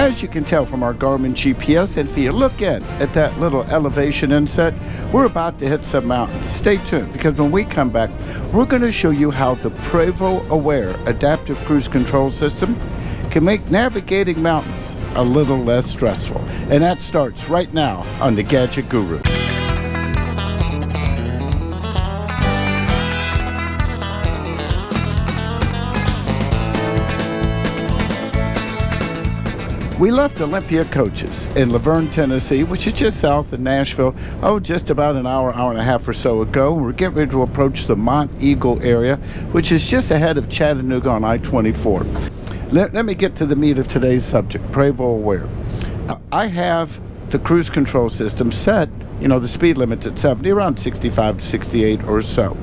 As you can tell from our Garmin GPS, and if you look in at that little elevation inset, we're about to hit some mountains. Stay tuned, because when we come back, we're going to show you how the Prevost Aware adaptive cruise control system can make navigating mountains a little less stressful. And that starts right now on the Gadget Guru. We left Olympia Coaches in Laverne, Tennessee, which is just south of Nashville, just about an hour and a half or so ago. We're getting ready to approach the Mont Eagle area, which is just ahead of Chattanooga on I-24. Let me get to the meat of today's subject, Prevost Aware. I have the cruise control system set, the speed limit's at 70, around 65 to 68 or so.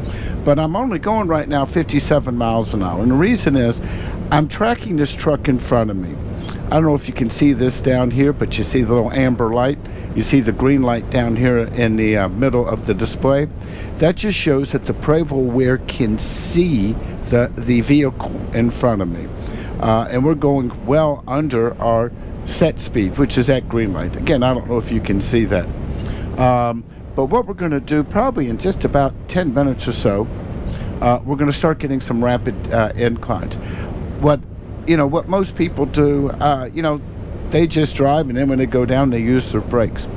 But I'm only going right now 57 miles an hour. And the reason is I'm tracking this truck in front of me. I don't know if you can see this down here, but you see the little amber light. You see the green light down here in the middle of the display. That just shows that the Prevost Aware can see the vehicle in front of me. And we're going well under our set speed, which is that green light. Again, I don't know if you can see that. But what we're going to do probably in just about 10 minutes or so, we're going to start getting some rapid inclines. What most people do, they just drive, and then when they go down, they use their brakes.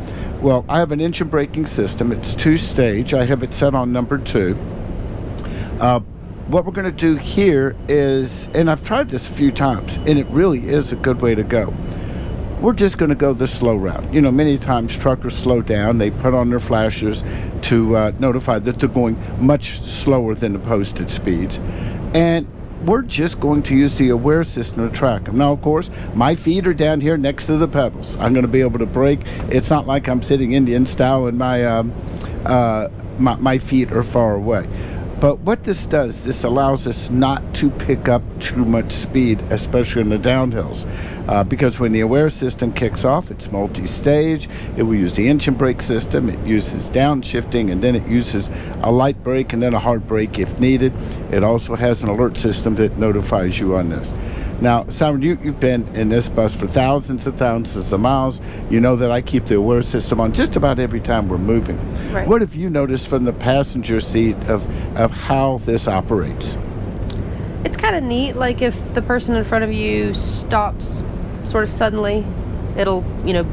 Well, I have an engine braking system. It's two-stage. I have it set on number 2. What we're going to do here is, and I've tried this a few times, and it really is a good way to go. We're just going to go the slow route. Many times truckers slow down. They put on their flashers to notify that they're going much slower than the posted speeds. And we're just going to use the Aware system to track them. Now, of course, my feet are down here next to the pedals. I'm going to be able to brake. It's not like I'm sitting Indian style and my feet are far away. But what this does, this allows us not to pick up too much speed, especially in the downhills. Because when the Aware system kicks off, it's multi-stage. It will use the engine brake system. It uses downshifting, and then it uses a light brake and then a hard brake if needed. It also has an alert system that notifies you on this. Now, Simon, you've been in this bus for thousands of miles. You know that I keep the Aware system on just about every time we're moving. Right. What have you noticed from the passenger seat of how this operates? It's kind of neat. Like if the person in front of you stops sort of suddenly, it'll,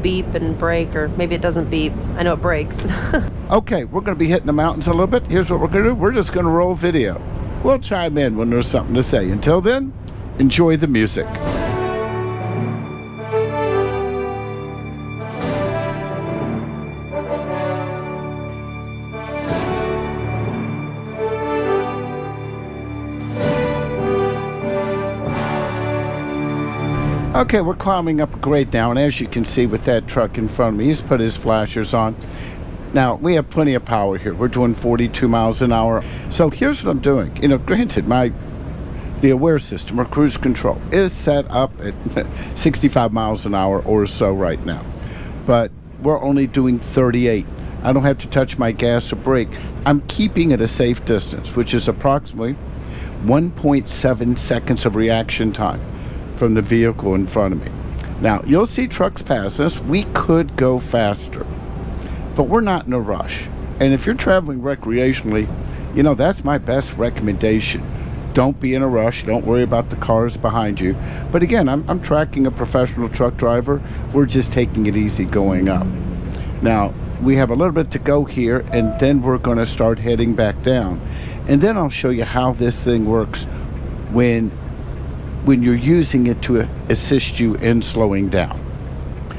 beep and brake, or maybe it doesn't beep. I know it brakes. Okay, we're going to be hitting the mountains a little bit. Here's what we're going to do. We're just going to roll video. We'll chime in when there's something to say. Until then, enjoy the music. Okay, we're climbing up a grade now, and as you can see with that truck in front of me, he's put his flashers on. Now, we have plenty of power here. We're doing 42 miles an hour. So here's what I'm doing. Granted, the Aware system, or cruise control, is set up at 65 miles an hour or so right now. But we're only doing 38. I don't have to touch my gas or brake. I'm keeping at a safe distance, which is approximately 1.7 seconds of reaction time from the vehicle in front of me. Now, you'll see trucks pass us. We could go faster, but we're not in a rush. And if you're traveling recreationally, that's my best recommendation. Don't be in a rush. Don't worry about the cars behind you. But again, I'm tracking a professional truck driver. We're just taking it easy going up. Now, we have a little bit to go here, and then we're going to start heading back down. And then I'll show you how this thing works when you're using it to assist you in slowing down.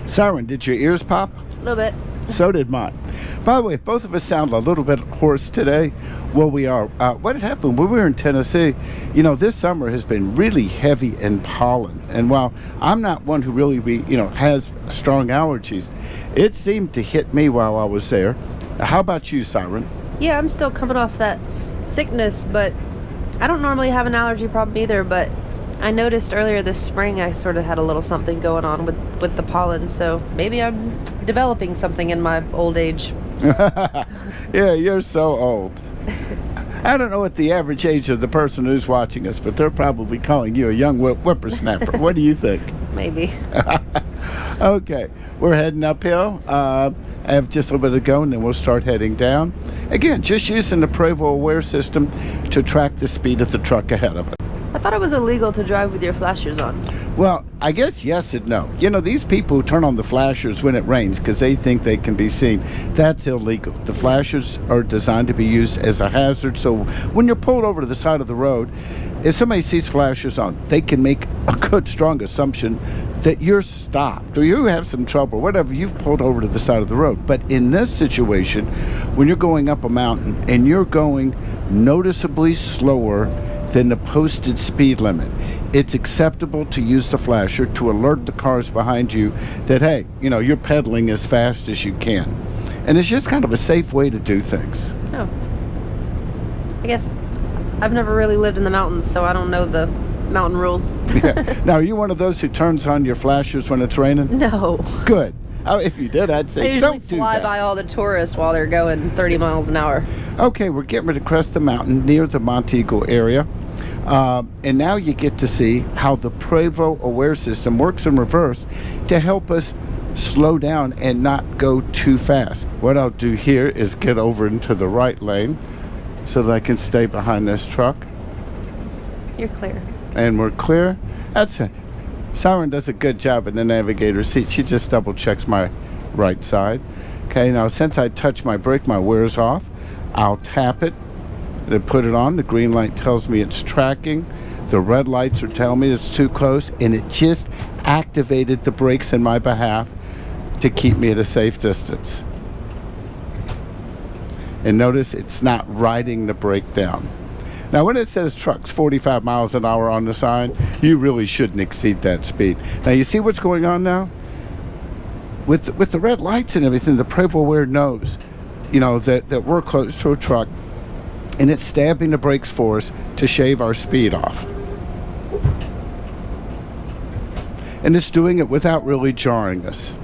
Siren, did your ears pop? A little bit. So did mine. By the way, both of us sound a little bit hoarse today. Well, we are. What had happened when we were in Tennessee, this summer has been really heavy in pollen. And while I'm not one who really has strong allergies, it seemed to hit me while I was there. How about you, Siren? Yeah, I'm still coming off that sickness, but I don't normally have an allergy problem either, but I noticed earlier this spring I sort of had a little something going on with the pollen, so maybe I'm developing something in my old age. Yeah, you're so old. I don't know what the average age of the person who's watching us, but they're probably calling you a young whippersnapper. What do you think? Maybe. Okay, we're heading uphill. I have just a little bit to go, and then we'll start heading down. Again, just using the Prevost Aware system to track the speed of the truck ahead of us. I thought it was illegal to drive with your flashers on. Well, I guess yes and no. You know, these people who turn on the flashers when it rains because they think they can be seen. That's illegal. The flashers are designed to be used as a hazard. So when you're pulled over to the side of the road, if somebody sees flashers on, they can make a good, strong assumption that you're stopped or you have some trouble, whatever, you've pulled over to the side of the road. But in this situation, when you're going up a mountain and you're going noticeably slower than the posted speed limit, it's acceptable to use the flasher to alert the cars behind you that, hey, you know, you're pedaling as fast as you can. And it's just kind of a safe way to do things. Oh. I guess I've never really lived in the mountains, so I don't know the mountain rules. Yeah. Now, are you one of those who turns on your flashers when it's raining? No. Good. Oh, if you did, I'd I say usually don't do fly that. by all the tourists while they're going 30 miles an hour. Okay, we're getting ready to crest the mountain near the Monteagle area. And now you get to see how the Prevost Aware system works in reverse to help us slow down and not go too fast. What I'll do here is get over into the right lane so that I can stay behind this truck. You're clear. And we're clear. That's it. Siren does a good job in the navigator seat. She just double checks my right side. Okay, now since I touched my brake, my wear's off. I'll tap it, then put it on. The green light tells me it's tracking. The red lights are telling me it's too close, and it just activated the brakes in my behalf to keep me at a safe distance. And notice it's not riding the brake down. Now, when it says trucks 45 miles an hour on the sign, you really shouldn't exceed that speed. Now, you see what's going on now? With the red lights and everything, the Prevost Aware knows, you know, that we're close to a truck, and it's stabbing the brakes for us to shave our speed off. And it's doing it without really jarring us.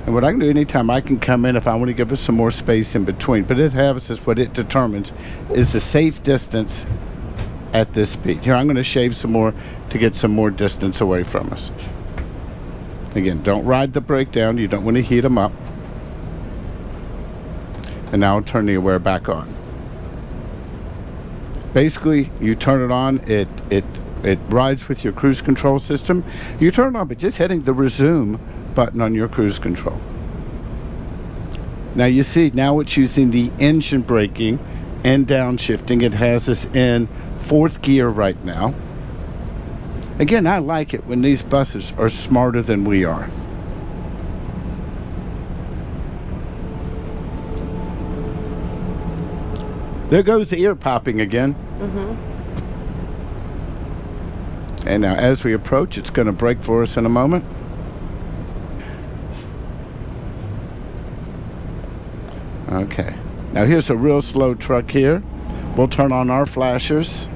And what I can do anytime, I can come in if I want to give us some more space in between. But it has is what it determines is the safe distance at this speed. Here, I'm going to shave some more to get some more distance away from us. Again, don't ride the brake down. You don't want to heat them up. And now I'll turn the Aware back on. Basically, you turn it on, it rides with your cruise control system. You turn it on by just hitting the resume button on your cruise control. Now you see, now it's using the engine braking and downshifting. It has us in 4th gear right now. Again, I like it when these buses are smarter than we are. There goes the ear popping again. And now as we approach, it's going to brake for us in a moment. Okay, now here's a real slow truck here. We'll turn on our flashers.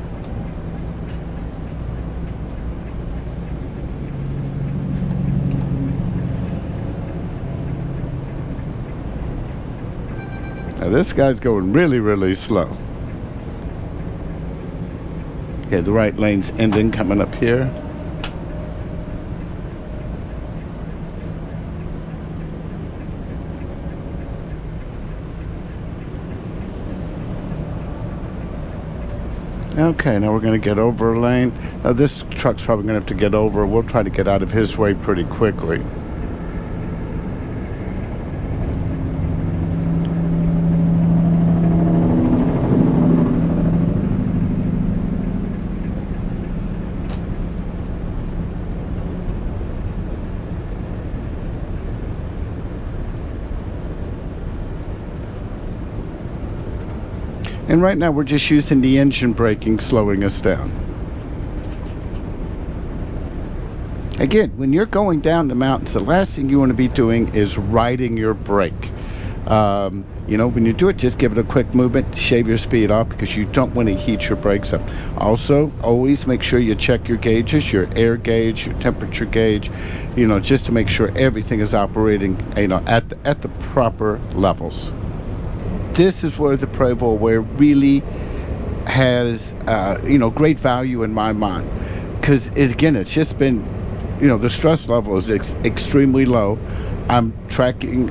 Now this guy's going really, really slow. Okay, the right lane's ending, coming up here. Okay, now we're going to get over a lane. Now this truck's probably going to have to get over. We'll try to get out of his way pretty quickly. And right now we're just using the engine braking, slowing us down. Again, when you're going down the mountains, the last thing you want to be doing is riding your brake. You know, when you do it, just give it a quick movement, shave your speed off because you don't want to heat your brakes up. Also, always make sure you check your gauges, your air gauge, your temperature gauge, you know, just to make sure everything is operating, you know, at the proper levels. This is where the Prevost Aware really has, you know, great value in my mind, because again, it's just been the stress level is extremely low. I'm tracking,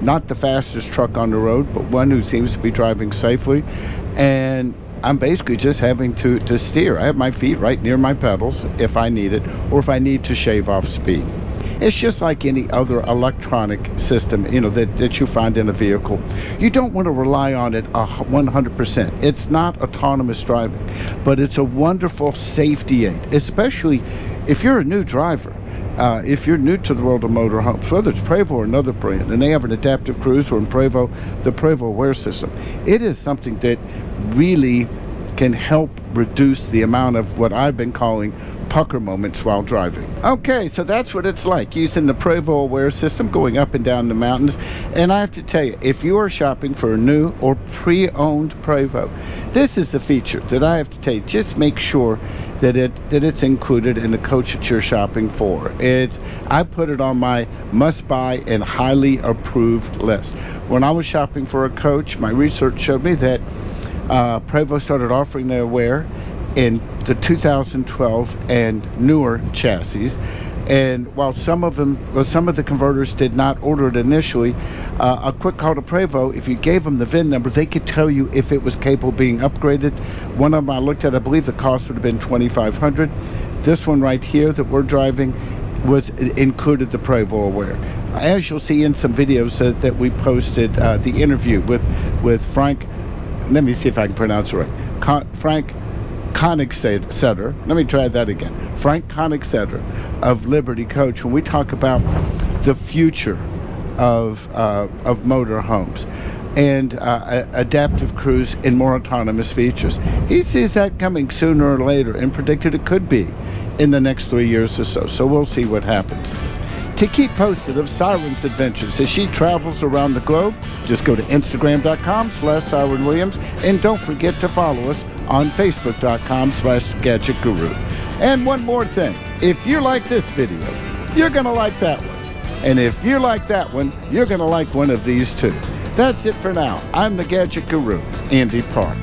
not the fastest truck on the road, but one who seems to be driving safely. And I'm basically just having to steer. I have my feet right near my pedals if I need it, or if I need to shave off speed. It's just like any other electronic system, that you find in a vehicle. You don't want to rely on it 100%. It's not autonomous driving, but it's a wonderful safety aid, especially if you're a new driver. If you're new to the world of motorhomes, whether it's Prevost or another brand, and they have an adaptive cruise, or in Prevost, the Prevost Aware system, it is something that really can help reduce the amount of what I've been calling pucker moments while driving. Okay, so that's what it's like using the Prevost Aware system going up and down the mountains. And I have to tell you, if you are shopping for a new or pre-owned Prevost, this is the feature that I have to tell you. Just make sure that it's included in the coach that you're shopping for. I put it on my must-buy and highly approved list. When I was shopping for a coach, my research showed me that Prevost started offering the Aware in the 2012 and newer chassis, and while some of the converters did not order it initially, a quick call to Prevost, if you gave them the VIN number, they could tell you if it was capable of being upgraded. One of them I looked at, I believe the cost would have been $2,500. This one right here that we're driving included the Prevost Aware. As you'll see in some videos that we posted, the interview with Frank, let me see if I can pronounce it right, Frank Koenigsetter. Let me try that again. Frank Koenigsetter of Liberty Coach. When we talk about the future of motorhomes and adaptive cruise and more autonomous features, he sees that coming sooner or later, and predicted it could be in the next 3 years or so. So we'll see what happens. To keep posted of Siren's adventures as she travels around the globe, just go to Instagram.com/Siren Williams, and don't forget to follow us on Facebook.com/Gadget Guru. And one more thing, if you like this video, you're going to like that one. And if you like that one, you're going to like one of these too. That's it for now. I'm the Gadget Guru, Andy Park.